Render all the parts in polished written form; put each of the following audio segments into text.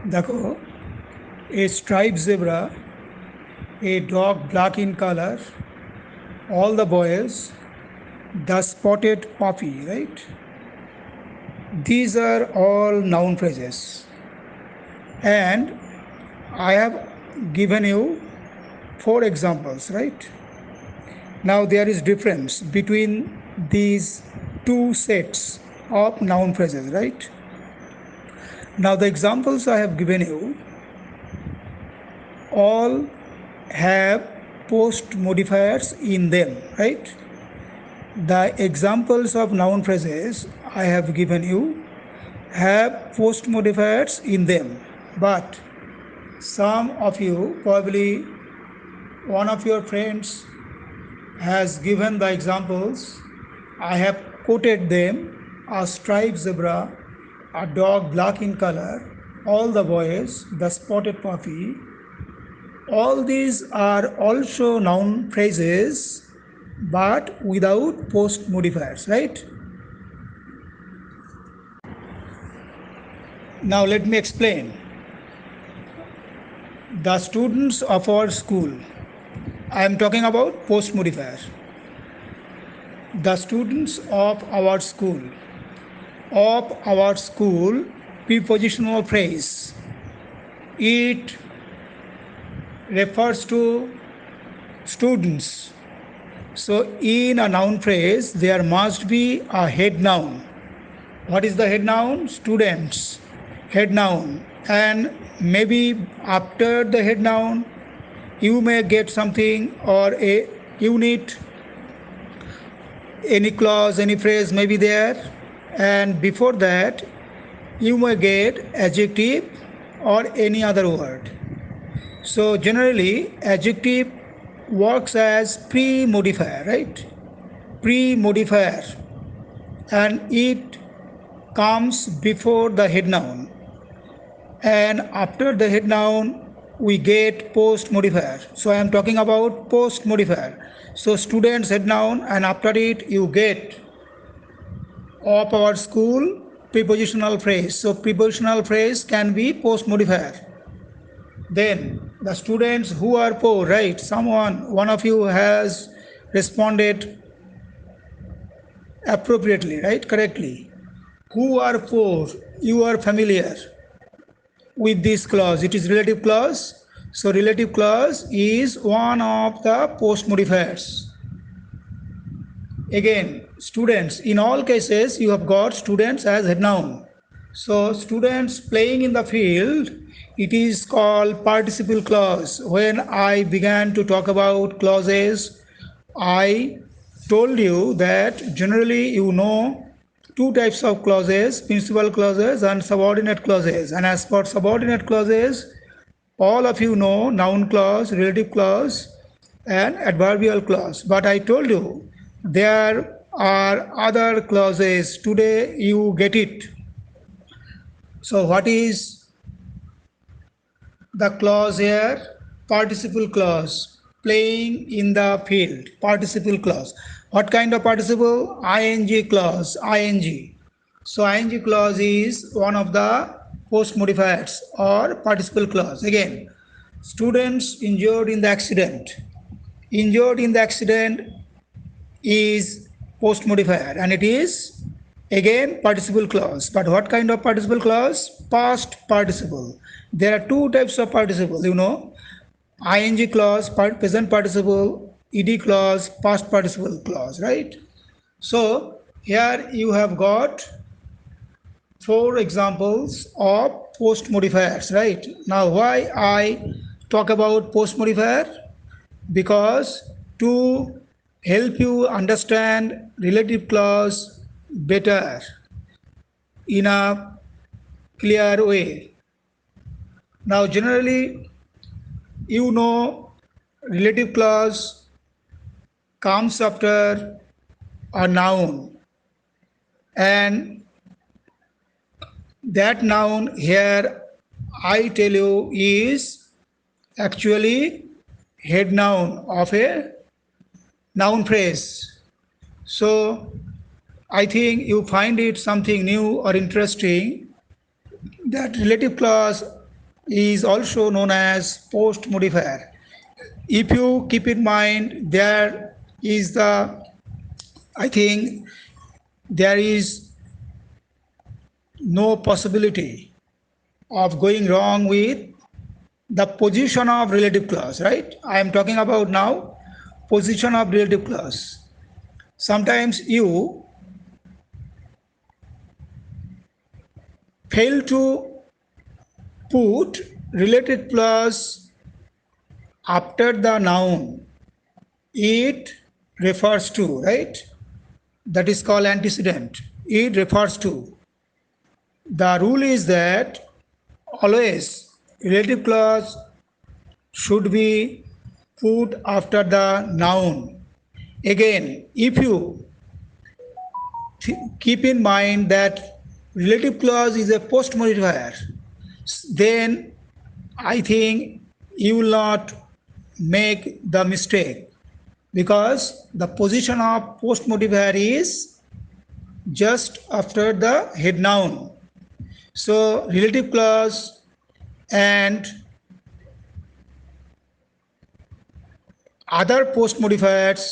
देखो, a striped zebra, a dog black in color, all the boys, the spotted puppy, right? These are all noun phrases. And I have given you four examples, right? Now there is difference between these two sets of noun phrases, right? Now the examples I have given you all have post modifiers in them, right? The examples of noun phrases I have given you have post modifiers in them, but some of you, probably one of your friends, has given the examples. I have quoted them: a striped zebra, a dog black in color, all the boys, the spotted puppy. All these are also noun phrases but without post modifiers, right? Now let me explain. The students of our school, I am talking about post modifier. The students of our school, prepositional phrase. It refers to students. So in a noun phrase, there must be a head noun. What is the head noun? Students. Head noun. And maybe after the head noun, you may get something or a unit, any clause, any phrase may be there. And before that, you may get adjective or any other word. So generally, adjective works as pre-modifier, right? Pre-modifier, and it comes before the head noun, and after the head noun we get post modifier. So I am talking about post modifier. So students head noun, and after it you get of our school prepositional phrase. So prepositional phrase can be post modifier. Then the students who are poor, right? One of you has responded appropriately, right? Correctly. Who are poor? You are familiar with this clause. It is relative clause. So relative clause is one of the post modifiers. Again, students, in all cases you have got students as head noun. So students playing in the field, it is called participle clause. When I began to talk about clauses, I told you that generally you know two types of clauses: principal clauses and subordinate clauses. And as for subordinate clauses, all of you know noun clause, relative clause, and adverbial clause. But I told you there are other clauses. Today you get it. So what is the clause here? Participle clause, playing in the field. Participle clause. What kind of participle? Ing clause. Ing. So ing clause is one of the post modifiers or participle clause. Again, students injured in the accident. Injured in the accident is post modifier, and it is again participle clause. But what kind of participle clause? Past participle. There are two types of participle, you know: ing clause, present participle; ed clause, past participle clause, right? So here you have got four examples of post modifiers, right? Now why I talk about post modifier? Because to help you understand relative clause better in a clear way. Now generally you know relative clause comes after a noun, and that noun here I tell you is actually head noun of a noun phrase. So I think you find it something new or interesting that relative clause is also known as post modifier. If you keep in mind, there is I think there is no possibility of going wrong with the position of relative clause, right? I am talking about now position of relative clause. Sometimes you fail to put relative clause after the noun it refers to, right? That is called antecedent. It refers to. The rule is that always relative clause should be put after the noun. Again, if you keep in mind that relative clause is a post modifier, then I think you will not make the mistake, because the position of post modifier is just after the head noun. So relative clause and other post modifiers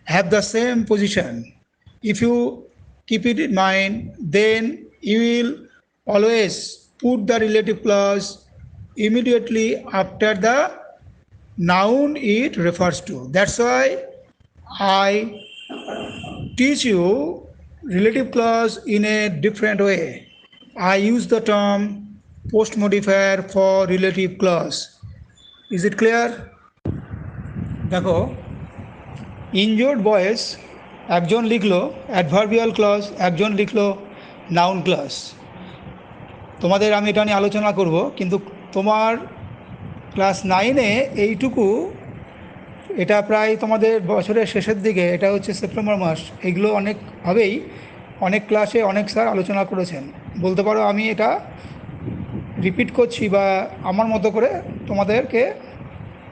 have the same position. If you keep it in mind, then you will always put the relative clause immediately after the noun it refers to. That's why I teach you relative clause in a different way. I use the term post modifier for relative clause. Is it clear? দেখো, injured বয়েস একজন লিখলো adverbial clause, একজন লিখলো noun clause. তোমাদের আমি এটা নিয়ে আলোচনা করব, কিন্তু তোমার ক্লাস 9-এ এইটুকু, এটা প্রায় তোমাদের বছরের শেষের দিকে, এটা হচ্ছে সেপ্টেম্বর মাস, এগুলো অনেকভাবেই অনেক ক্লাসে অনেক স্যার আলোচনা করেছেন। বলতে পারো আমি এটা রিপিট করছি বা আমার মতো করে তোমাদেরকে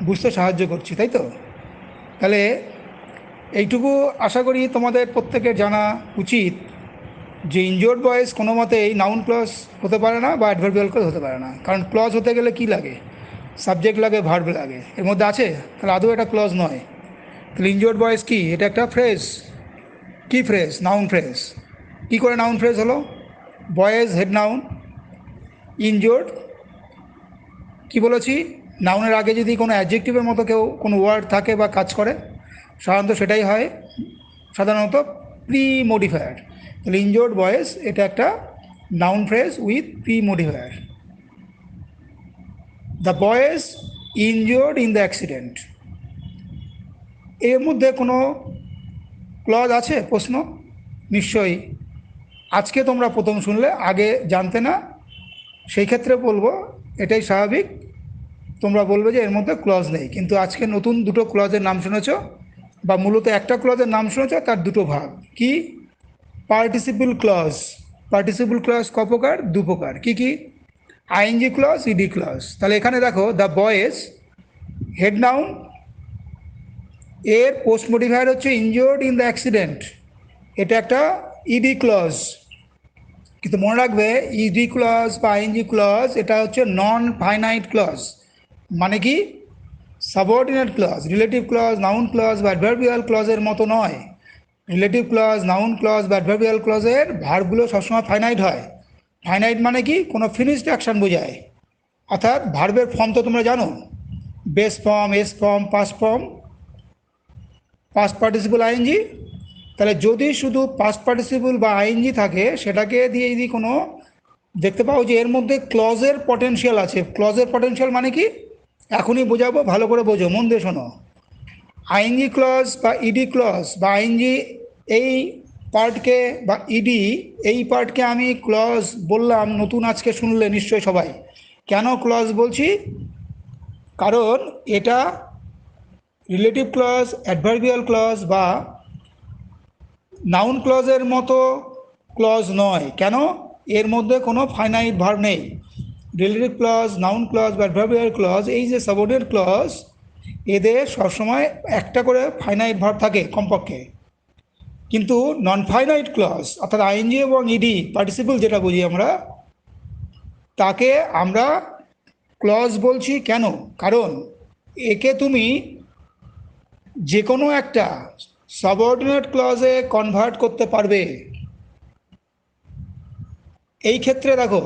বুঝতে সাহায্য করছি, তাই তো? তাহলে এইটুকু আশা করি তোমাদের প্রত্যেকের জানা উচিত যে ইনজোর্ড ভয়েস কোনো মতেই নাউন ক্লজ হতে পারে না বা অ্যাডভার্বিয়াল ক্লজ হতে পারে না। কারণ ক্লজ হতে গেলে কি লাগে? সাবজেক্ট লাগে, ভার্ব লাগে, এর মধ্যে আছে, তাহলে আদৌ এটা ক্লজ নয়। তাহলে ইনজোর্ড ভয়েস কি? এটা একটা ফ্রেজ। কি ফ্রেজ? Noun phrase. কী করে নাউন ফ্রেজ হলো? বয়েজ হেড নাউন, ইনজোর্ড কি বলেছি, নাউনের আগে যদি কোনো অ্যাডজেক্টিভের মতো কেউ কোনো ওয়ার্ড থাকে বা কাজ করে, সাধারণত সেটাই হয় সাধারণত প্রি মডিফায়ার। তাহলে ইনজোর্ড ভয়েস এটা একটা noun phrase with pre modifier. The boys injured in the accident, এর মধ্যে কোনো ক্লজ আছে? প্রশ্ন নিশ্চয়ই। আজকে তোমরা প্রথম শুনলে, আগে জানতে না, সেই ক্ষেত্রে বলবো এটাই স্বাভাবিক, তোমরা বলবে যে এর মধ্যে ক্লজ নেই। কিন্তু আজকে নতুন দুটো ক্লজের নাম শুনেছ, বা মূলত একটা ক্লজের নাম শুনেছ, তার দুটো ভাগ। কি? Participle clause. পার্টিসিপল ক্লজ ক প্রকার? দু প্রকার। কী কী? ING clause, ED clause. তাহলে এখানে দেখো, দ্য বয়েজ হেড নাউন, এর পোস্ট মডিফায়ার হচ্ছে ইনজোর্ড ইন দ্য অ্যাক্সিডেন্ট, এটা একটা ইডি ক্লজ। কিন্তু মনে রাখবে, ইডি ক্লজ বা আইএনজি ক্লজ এটা হচ্ছে নন ফাইনাইট ক্লজ। মানে কি? Subordinate clause. Relative clause, noun clause বা অ্যাডভার্বিয়াল ক্লজের মতো নয়। রিলেটিভ ক্লজ, নাউন ক্লজ বা অ্যাডভার্বিয়াল ক্লজের ভার্বগুলো সবসময় ফাইনাইট হয়। ফাইনাইট মানে কি? কোনো ফিনিশড অ্যাকশান বোঝায়। অর্থাৎ ভার্বের ফর্ম তো তোমরা জানো, base form, S form, past form, past participle ING. তাহলে যদি শুধু পাস্ট পার্টিসিপল বা আইএনজি থাকে, সেটাকে দিয়ে যদি কোনো দেখতে পাও যে এর মধ্যে ক্লজের পটেনশিয়াল আছে। ক্লজের পটেনশিয়াল মানে কি? এখনই বোঝাবো, ভালো করে বোঝো, মন দিয়ে শোনো। আইএনজি ক্লজ বা ইডি ক্লজ বা আইএনজি এই পার্টকে বা ইডি এই পার্টকে আমি ক্লজ বললাম, নতুন আজকে শুনলে নিশ্চয়ই সবাই। কেন ক্লজ বলছি? কারণ এটা রিলেটিভ ক্লজ, অ্যাডভার্বিয়াল ক্লজ বা নাউন ক্লজের মতো ক্লজ নয়। কেন? এর মধ্যে কোনো ফাইনাইট ভার্ব নেই। রিলেটিভ ক্লজ, নাউন ক্লজ বা অ্যাডভার্বিয়াল ক্লজ, এই যে সাবঅর্ডিনেট ক্লজ, এদের সবসময় একটা করে ফাইনাইট ভার্ব থাকে কমপক্ষে। কিন্তু নন ফাইনাইট ক্লজ অর্থাৎ আইএনজি এবং ইডি পার্টিসিপল যেটা বুঝি আমরা, তাকে আমরা ক্লজ বলছি কেন? কারণ একে তুমি যে কোনো একটা সাবঅর্ডিনেট ক্লজে কনভার্ট করতে পারবে। এই ক্ষেত্রে দেখো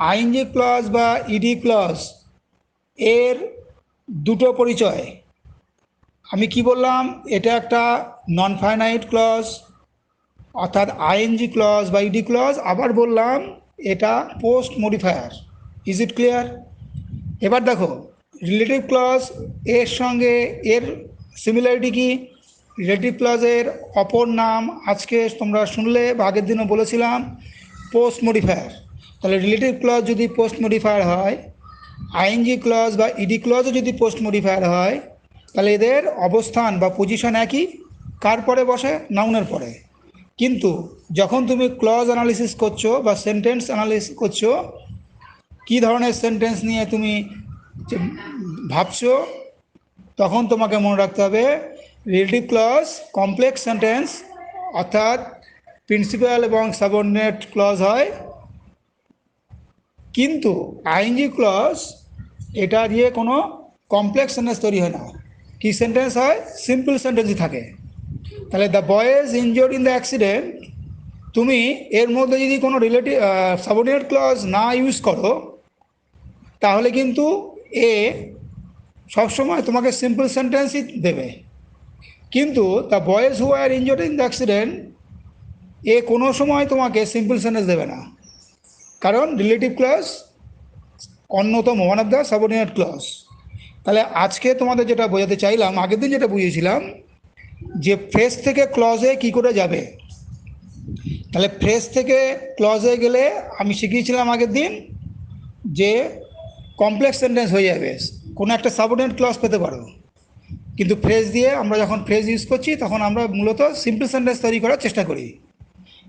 আইএনজি ক্লজ বা ইডি ক্লজ এর দুটো পরিচয়। আমি কি বললাম? এটা একটা নন ফাইনাইট ক্লজ অর্থাৎ আইএনজি ক্লজ বা ইডি ক্লজ, আবার বললাম এটা post modifier. Is it clear? এবার দেখো রিলেটিভ ক্লজ এর সঙ্গে এর সিমিলারিটি কি? রিলেটিভ ক্লজের অপর নাম আজকে তোমরা শুনলে বা আগের দিনও বলেছিলাম পোস্ট মডিফায়ার। তাহলে রিলেটিভ ক্লজ যদি পোস্ট মডিফায়ার হয়, আইএনজি ক্লজ বা ইডি ক্লজও যদি পোস্ট মডিফায়ার হয়, তাহলে এদের অবস্থান বা পজিশন একই। কার পরে বসে? নাউনের পরে। কিন্তু যখন তুমি ক্লজ অ্যানালিসিস করছো বা সেন্টেন্স অ্যানালিসিস করছো, কী ধরনের সেন্টেন্স নিয়ে তুমি ভাবছো, তখন তোমাকে মনে রাখতে হবে রিলেটিভ ক্লজ কমপ্লেক্স সেন্টেন্স অর্থাৎ প্রিন্সিপাল এবং সাবঅর্ডিনেট ক্লজ হয়, কিন্তু আইএনজি ক্লজ এটা দিয়ে কোনো কমপ্লেক্স সেন্টেন্স তৈরি হয় না। কি সেন্টেন্স হয়? সিম্পল সেন্টেন্সই থাকে। তাহলে the boy is injured in the accident, তুমি এর মধ্যে যদি কোনো রিলেটিভ সাবঅর্ডিনেট ক্লজ না ইউজ করো, তাহলে কিন্তু এ সবসময় তোমাকে সিম্পল সেন্টেন্সই দেবে। কিন্তু the boys who are injured in the accident এ কোনো সময় তোমাকে সিম্পল সেন্টেন্স দেবে না, কারণ রিলেটিভ ক্লজ অন্যতম one of the subordinate clause. তাহলে আজকে তোমাদের যেটা বোঝাতে চাইলাম, আগের দিন যেটা বুঝিয়েছিলাম যে ফ্রেজ থেকে ক্লজে কি করে যাবে। তাহলে ফ্রেজ থেকে ক্লজে গেলে আমি শিখিয়েছিলাম আগের দিন যে কমপ্লেক্স সেন্টেন্স হয়ে যাবে, কোনো একটা সাবঅর্ডিনেট ক্লজ পেতে পারো, কিন্তু ফ্রেজ দিয়ে আমরা যখন ফ্রেজ ইউজ করছি তখন আমরা মূলত সিম্পল সেন্টেন্স তৈরি করার চেষ্টা করি।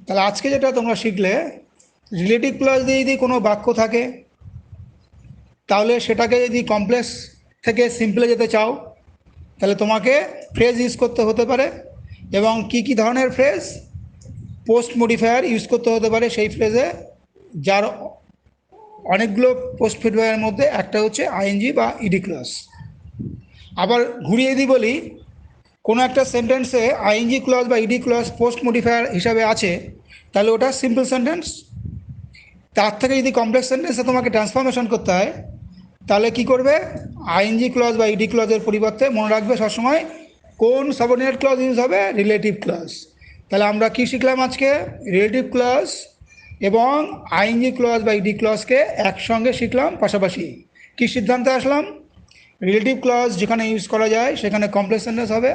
তাহলে আজকে যেটা তোমরা শিখলে, রিলেটিভ ক্লজ দিয়ে যদি কোনো বাক্য থাকে, তাহলে সেটাকে যদি কমপ্লেক্স থেকে সিম্পলে যেতে চাও, তাহলে তোমাকে ফ্রেজ ইউজ করতে হতে পারে। এবং কি কি ধরনের ফ্রেজ? পোস্ট মডিফায়ার ইউজ করতে হতে পারে সেই ফ্রেজে, যার অনেকগুলো পোস্ট মডিফায়ারের মধ্যে একটা হচ্ছে আইএনজি বা ইডি ক্লজ। আবার ঘুরিয়ে দিই বলি, কোনো একটা সেন্টেন্সে আইএনজি ক্লজ বা ইডি ক্লজ পোস্ট মডিফায়ার হিসাবে আছে, তাহলে ওটা সিম্পল সেন্টেন্স। তার থেকে যদি কমপ্লেক্স সেন্টেন্সে তোমাকে ট্রান্সফরমেশন করতে হয়, তাহলে কি করবে? আইএনজি ক্লজ বা ইডি ক্লজের পরিবর্তে মনে রাখবে সবসময় কোন সাবঅর্ডিনেট ক্লজ ইউজ হবে? Relative clause. তাহলে আমরা কি শিখলাম আজকে? রিলেটিভ ক্লজ এবং আইএনজি ক্লজ বা ইডি ক্লজকে একসঙ্গে শিখলাম পাশাপাশি। কি সিদ্ধান্তে আসলাম? রিলেটিভ ক্লজ যেখানে ইউজ করা যায় সেখানে কমপ্লেক্স সেন্টেন্স হবে,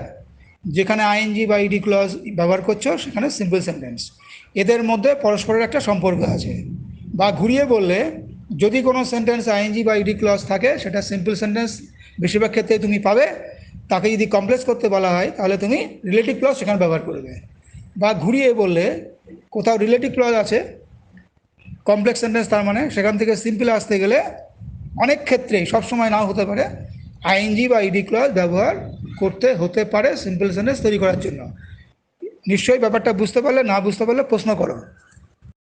যেখানে আইএনজি বা ইডি ক্লজ ব্যবহার করছো সেখানে সিম্পল সেন্টেন্স। এদের মধ্যে পরস্পরের একটা সম্পর্ক আছে। বা ঘুরিয়ে বললে, যদি কোনো সেন্টেন্স আইএনজি বা ইডি ক্লজ থাকে সেটা সিম্পল সেন্টেন্স বেশিরভাগ ক্ষেত্রে তুমি পাবে। তাকে যদি কমপ্লেক্স করতে বলা হয় তাহলে তুমি রিলেটিভ ক্লজ সেখানে ব্যবহার করবে। বা ঘুরিয়ে বললে, কোথাও রিলেটিভ ক্লজ আছে কমপ্লেক্স সেন্টেন্স, তার মানে সেখান থেকে সিম্পলে আসতে গেলে অনেক ক্ষেত্রেই, সবসময় নাও হতে পারে, আইএনজি বা ইডি ক্লজ ব্যবহার করতে হতে পারে সিম্পল সেন্টেন্স তৈরি করার জন্য। নিশ্চয়ই ব্যাপারটা বুঝতে পারলে, না বুঝতে পারলে প্রশ্ন করো।